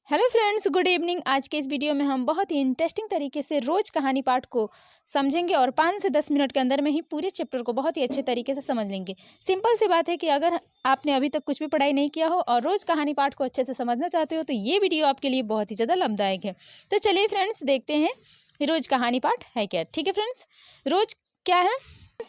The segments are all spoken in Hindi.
Hello friends, good evening. आज के इस वीडियो में हम बहुत ही इंटरेस्टिंग तरीके से रोज कहानी पाठ को समझेंगे और 5 से 10 मिनट के अंदर में ही पूरे चैप्टर को बहुत ही अच्छे तरीके से समझ लेंगे। सिंपल सी बात है कि अगर आपने अभी तक कुछ भी पढ़ाई नहीं किया हो और रोज कहानी पाठ को अच्छे से समझना चाहते हो तो ये वीडियो आपके लिए बहुत ही ज़्यादा लाभदायक है। तो चलिए फ्रेंड्स, देखते हैं रोज कहानी पाठ है क्या। ठीक है फ्रेंड्स, रोज क्या है?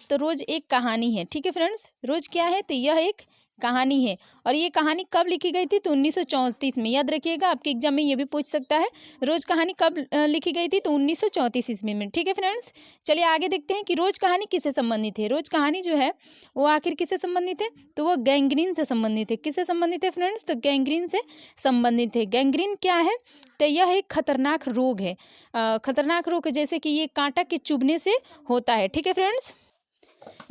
तो रोज एक कहानी है। ठीक है फ्रेंड्स, रोज क्या है? तो यह एक कहानी है। और ये कहानी कब लिखी गई थी? तो 1934 में। याद रखिएगा, आपके एग्जाम में ये भी पूछ सकता है, रोज कहानी कब लिखी गई थी? तो 1934 ईस्वी में। ठीक है फ्रेंड्स, चलिए आगे देखते हैं कि रोज कहानी किससे संबंधित है। रोज कहानी जो है वो आखिर किससे संबंधित है? तो वो गैंग्रीन से संबंधित है। किससे संबंधित है फ्रेंड्स? तो गैंग्रीन से संबंधित है। गैंग्रीन क्या है? तो यह एक खतरनाक रोग है। खतरनाक रोग जैसे कि ये कांटा के चुभने से होता है। ठीक है फ्रेंड्स,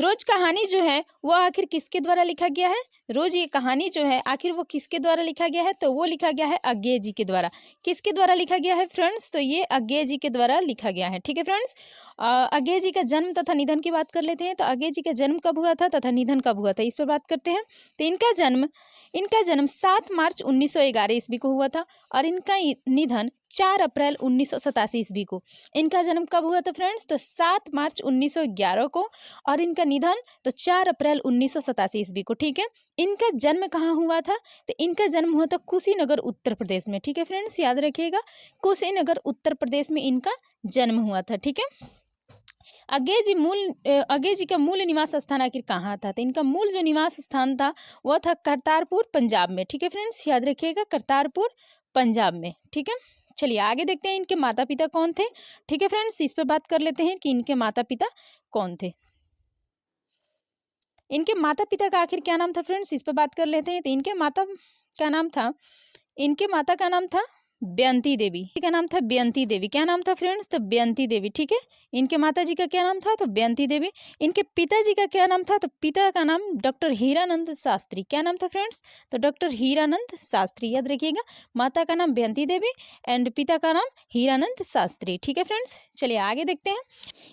रोज कहानी जो है वो आखिर किसके द्वारा लिखा गया है? रोज ये कहानी जो है आखिर वो किसके द्वारा लिखा गया है? तो वो लिखा गया है अज्ञे जी के द्वारा। किसके द्वारा लिखा गया है फ्रेंड्स? तो ये अज्ञे जी के द्वारा लिखा गया है। ठीक है फ्रेंड्स, अज्ञे जी का जन्म तथा निधन की बात कर लेते हैं। तो अज्ञे जी का जन्म कब हुआ था तथा निधन कब हुआ था, इस पर बात करते हैं। तो इनका जन्म 7 मार्च 1911 ईस्वी को हुआ था और इनका निधन 4 अप्रैल 1987 ईस्वी को। इनका जन्म कब हुआ था फ्रेंड्स? तो 7 मार्च 1911 को और इनका निधन तो 4 अप्रैल 1987 ईस्वी को। ठीक है, इनका जन्म कहाँ हुआ था? तो इनका जन्म हुआ था कुशीनगर, उत्तर प्रदेश में। ठीक है फ्रेंड्स, याद रखिएगा, कुशीनगर उत्तर प्रदेश में इनका जन्म हुआ था। ठीक है, अज्ञे जी का मूल निवास स्थान आखिर कहाँ था? तो इनका मूल जो निवास स्थान था वह था करतारपुर, पंजाब में। ठीक है फ्रेंड्स, याद रखिएगा, करतारपुर, पंजाब में। ठीक है, चलिए आगे देखते हैं इनके माता पिता कौन थे। ठीक है फ्रेंड्स, इस पर बात कर लेते हैं कि इनके माता पिता कौन थे। इनके माता पिता का आखिर क्या नाम था फ्रेंड्स, इस पर बात कर लेते हैं। तो इनके माता का नाम था, इनके माता का नाम था बेयंती देवी। का नाम था बेयंती देवी। क्या नाम था फ्रेंड्स? तो बेयंती देवी। ठीक है, इनके माता जी का क्या नाम था? तो बेयंती देवी। इनके पिताजी का क्या नाम था? तो पिता का नाम डॉक्टर हीरानंद शास्त्री। क्या नाम था फ्रेंड्स? तो डॉक्टर हीरानंद शास्त्री। याद रखिएगा, माता का नाम बेयंती देवी एंड पिता का नाम हीरानंद शास्त्री। ठीक है फ्रेंड्स, चलिए आगे देखते हैं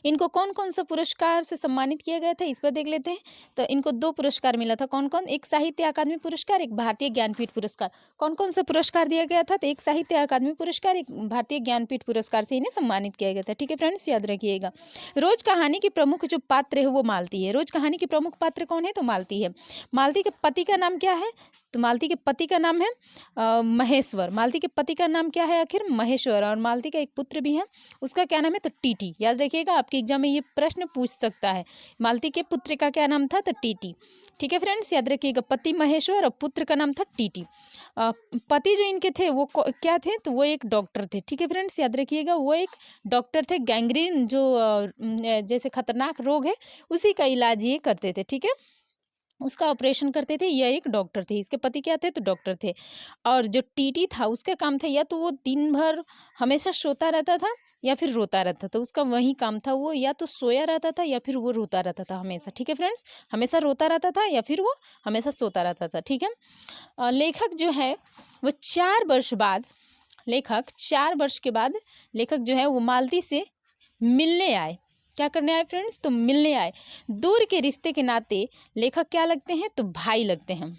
इनको कौन कौन सा पुरस्कार से सम्मानित किया गया था, इस पर देख लेते हैं। तो इनको 2 पुरस्कार मिला था। कौन कौन? एक साहित्य अकादमी पुरस्कार, एक भारतीय ज्ञानपीठ पुरस्कार। कौन कौन सा पुरस्कार दिया गया था? तो एक साहित्य अकादमी पुरस्कार, एक भारतीय ज्ञानपीठ पुरस्कार से इन्हें सम्मानित किया गया था। ठीक है फ्रेंड्स, याद रखिएगा। रोज कहानी की प्रमुख जो पात्र है वो मालती है। रोज कहानी की प्रमुख पात्र कौन है? तो मालती है। मालती के पति का नाम क्या है? तो मालती के पति का नाम है महेश्वर। मालती के पति का नाम क्या है आखिर? महेश्वर। और मालती का एक पुत्र भी है, उसका क्या नाम है? तो टीटी। याद रखिएगा, आपके एग्जाम में ये प्रश्न पूछ सकता है, मालती के पुत्र का क्या नाम था? तो टीटी। ठीक है फ्रेंड्स, याद रखिएगा, पति महेश्वर और पुत्र का नाम था टीटी। पति जो इनके थे वो क्या थे? तो वो एक डॉक्टर थे। ठीक है फ्रेंड्स, याद रखिएगा, वो एक डॉक्टर थे। गैंग्रीन जो जैसे खतरनाक रोग है उसी का इलाज ये करते थे। ठीक है, उसका ऑपरेशन करते थे। यह एक डॉक्टर थे। इसके पति क्या थे? तो डॉक्टर थे। और जो टीटी था उसका काम था, या तो वो दिन भर हमेशा सोता रहता था या फिर रोता रहता था। उसका वही काम था, वो या तो सोया रहता था या फिर वो रोता रहता था हमेशा। ठीक है फ्रेंड्स, हमेशा रोता रहता था या फिर वो हमेशा सोता रहता था। ठीक है, लेखक जो है वो 4 वर्ष बाद, लेखक 4 वर्ष के बाद लेखक जो है वो मालती से मिलने आए। क्या करने आए फ्रेंड्स? तो मिलने आए। दूर के रिश्ते के नाते लेखक क्या लगते हैं? तो भाई लगते हैं।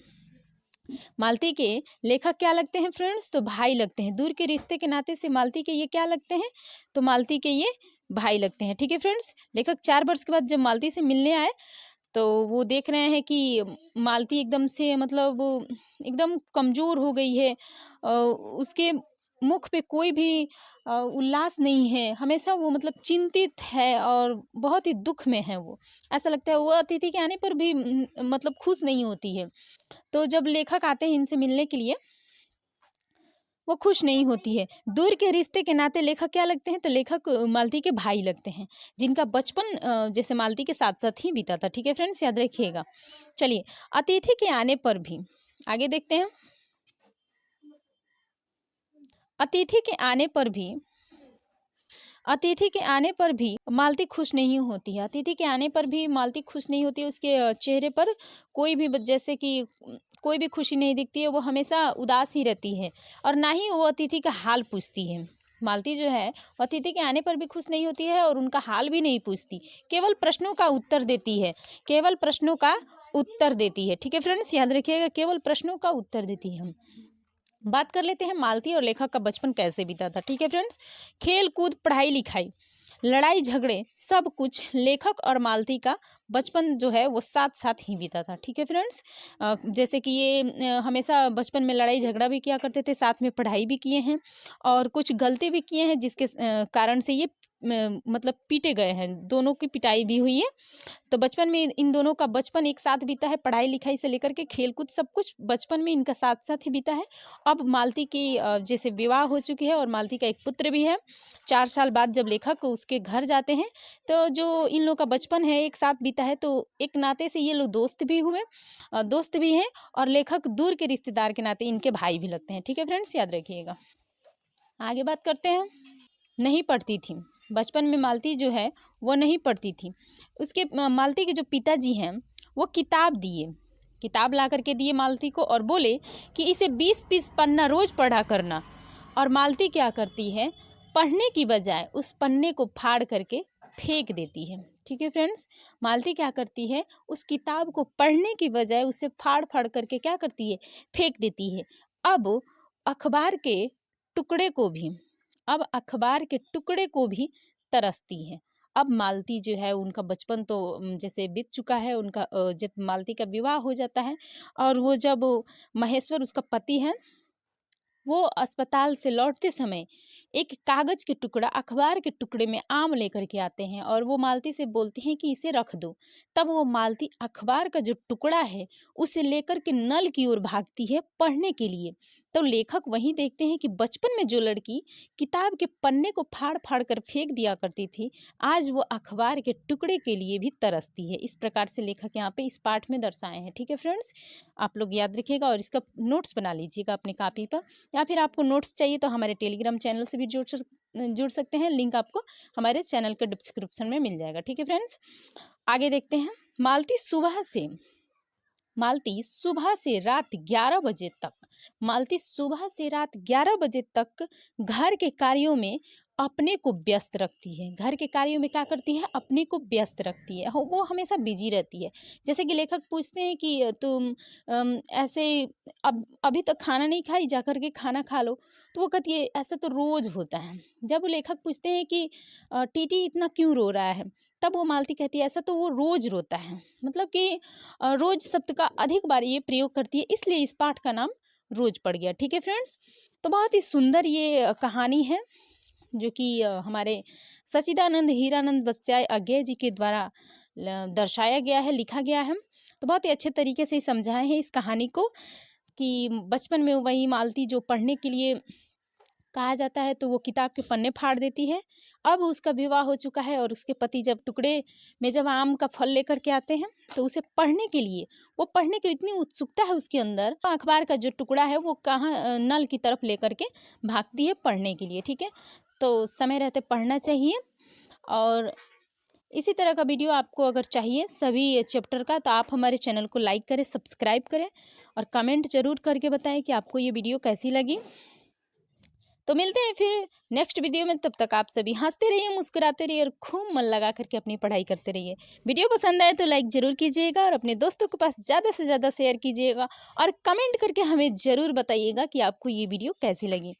मालती के लेखक क्या लगते हैं फ्रेंड्स? तो भाई लगते हैं। दूर के रिश्ते के नाते से मालती के ये क्या लगते हैं? तो मालती के ये भाई लगते हैं। ठीक है फ्रेंड्स, लेखक 4 वर्ष के बाद जब मालती से मिलने आए तो वो देख रहे हैं कि मालती एकदम से मतलब एकदम कमज़ोर हो गई है। उसके मुख पे कोई भी उल्लास नहीं है। हमेशा वो मतलब चिंतित है और बहुत ही दुख में है वो। ऐसा लगता है वो अतिथि के आने पर भी मतलब खुश नहीं होती है। तो जब लेखक आते हैं इनसे मिलने के लिए, वो खुश नहीं होती है। दूर के रिश्ते के नाते लेखक क्या लगते हैं? तो लेखक मालती के भाई लगते हैं, जिनका बचपन जैसे मालती के साथ साथ ही बीता था। ठीक है फ्रेंड्स, याद रखिएगा। चलिए, अतिथि के आने पर भी आगे देखते हैं। अतिथि के आने पर भी अतिथि के आने पर भी मालती खुश नहीं होती है। अतिथि के आने पर भी मालती खुश नहीं होती है। उसके चेहरे पर कोई भी जैसे कि कोई भी खुशी नहीं दिखती है। वो हमेशा उदास ही रहती है और ना ही वो अतिथि का हाल पूछती है। मालती जो है वो अतिथि के आने पर भी खुश नहीं होती है और उनका हाल भी नहीं पूछती, केवल प्रश्नों का उत्तर देती है। केवल प्रश्नों का उत्तर देती है। ठीक है फ्रेंड्स, याद रखिएगा, केवल प्रश्नों का उत्तर देती है। बात कर लेते हैं मालती और लेखक का बचपन कैसे बीता था। ठीक है फ्रेंड्स, खेल कूद, पढ़ाई लिखाई, लड़ाई झगड़े, सब कुछ लेखक और मालती का बचपन जो है वो साथ साथ ही बीता था। ठीक है फ्रेंड्स, जैसे कि ये हमेशा बचपन में लड़ाई झगड़ा भी किया करते थे, साथ में पढ़ाई भी किए हैं और कुछ गलती भी किए हैं जिसके कारण से ये मतलब पीटे गए हैं, दोनों की पिटाई भी हुई है। तो बचपन में इन दोनों का बचपन एक साथ बीता है, पढ़ाई लिखाई से लेकर के खेलकूद सब कुछ बचपन में इनका साथ साथ ही बीता है। अब मालती की जैसे विवाह हो चुकी है और मालती का एक पुत्र भी है। 4 साल बाद जब लेखक उसके घर जाते हैं तो जो इन लोगों का बचपन है एक साथ बीता है, तो एक नाते से ये लोग दोस्त भी हुए, दोस्त भी हैं और लेखक दूर के रिश्तेदार के नाते इनके भाई भी लगते हैं। ठीक है फ्रेंड्स, याद रखिएगा। आगे बात करते हैं। नहीं पढ़ती थी, बचपन में मालती जो है वो नहीं पढ़ती थी। उसके मालती के जो पिताजी हैं वो किताब दिए, किताब ला करके दिए मालती को और बोले कि इसे 20-20 पन्ना रोज पढ़ा करना। और मालती क्या करती है, पढ़ने की बजाय उस पन्ने को फाड़ करके फेंक देती है। ठीक है फ्रेंड्स, मालती क्या करती है, उस किताब को पढ़ने की बजाय उसे फाड़ फाड़ करके क्या करती है, फेंक देती है। अब अखबार के टुकड़े को भी अब अखबार के टुकड़े को भी तरसती है। अब मालती जो है उनका बचपन तो जैसे बीत चुका है, उनका जब मालती का विवाह हो जाता है और वो जब महेश्वर उसका पति है, वो अस्पताल से लौटते समय एक कागज के टुकड़ा, अखबार के टुकड़े में आम लेकर के आते हैं और वो मालती से बोलते हैं कि इसे रख दो। तब वो मालती अखबार का जो टुकड़ा है उसे लेकर के नल की ओर भागती है पढ़ने के लिए। तो लेखक वहीं देखते हैं कि बचपन में जो लड़की किताब के पन्ने को फाड़ फाड़ कर फेंक दिया करती थी, आज वो अखबार के टुकड़े के लिए भी तरसती है। इस प्रकार से लेखक यहाँ पे इस पाठ में दर्शाए हैं। ठीक है फ्रेंड्स, आप लोग याद रखिएगा और इसका नोट्स बना लीजिएगा अपनी कॉपी पर, या फिर आपको नोट्स चाहिए तो हमारे टेलीग्राम चैनल से भी जुड़ सकते हैं। लिंक आपको हमारे चैनल के डिस्क्रिप्शन में मिल जाएगा। ठीक है फ्रेंड्स, आगे देखते हैं। मालती सुबह से रात 11 बजे तक मालती सुबह से रात 11 बजे तक घर के कार्यों में अपने को व्यस्त रखती है। घर के कार्यों में क्या करती है, अपने को व्यस्त रखती है, वो हमेशा बिजी रहती है। जैसे कि लेखक पूछते हैं कि तुम ऐसे अब अभी तक खाना नहीं खाई, जा कर के खाना खा लो। तो वो कहती है ऐसा तो रोज होता है। जब वो लेखक पूछते हैं कि टीटी इतना क्यों रो रहा है, तब वो मालती कहती है ऐसा तो वो रोज रोता है। मतलब कि रोज शब्द का अधिक बार ये प्रयोग करती है, इसलिए इस पाठ का नाम रोज पड़ गया। ठीक है फ्रेंड्स, तो बहुत ही सुंदर ये कहानी है जो कि हमारे सच्चिदानंद हीरानंद बच्चाई अज्ञे जी के द्वारा दर्शाया गया है, लिखा गया है। तो बहुत ही अच्छे तरीके से समझाए हैं इस कहानी को कि बचपन में वही मालती जो पढ़ने के लिए कहा जाता है तो वो किताब के पन्ने फाड़ देती है। अब उसका विवाह हो चुका है और उसके पति जब टुकड़े में जब आम का फल लेकर के आते हैं तो उसे पढ़ने के लिए, वो पढ़ने की इतनी उत्सुकता है उसके अंदर, अखबार का जो टुकड़ा है वो कहाँ नल की तरफ लेकर के भागती है पढ़ने के लिए। ठीक है, तो समय रहते पढ़ना चाहिए। और इसी तरह का वीडियो आपको अगर चाहिए सभी चैप्टर का तो आप हमारे चैनल को लाइक करें, सब्सक्राइब करें और कमेंट जरूर करके बताएं कि आपको ये वीडियो कैसी लगी। तो मिलते हैं फिर नेक्स्ट वीडियो में, तब तक आप सभी हंसते रहिए, मुस्कुराते रहिए और खूब मन लगा करके अपनी पढ़ाई करते रहिए। वीडियो पसंद आए तो लाइक जरूर कीजिएगा और अपने दोस्तों के पास ज़्यादा से ज़्यादा शेयर कीजिएगा और कमेंट करके हमें ज़रूर बताइएगा कि आपको ये वीडियो कैसी लगी।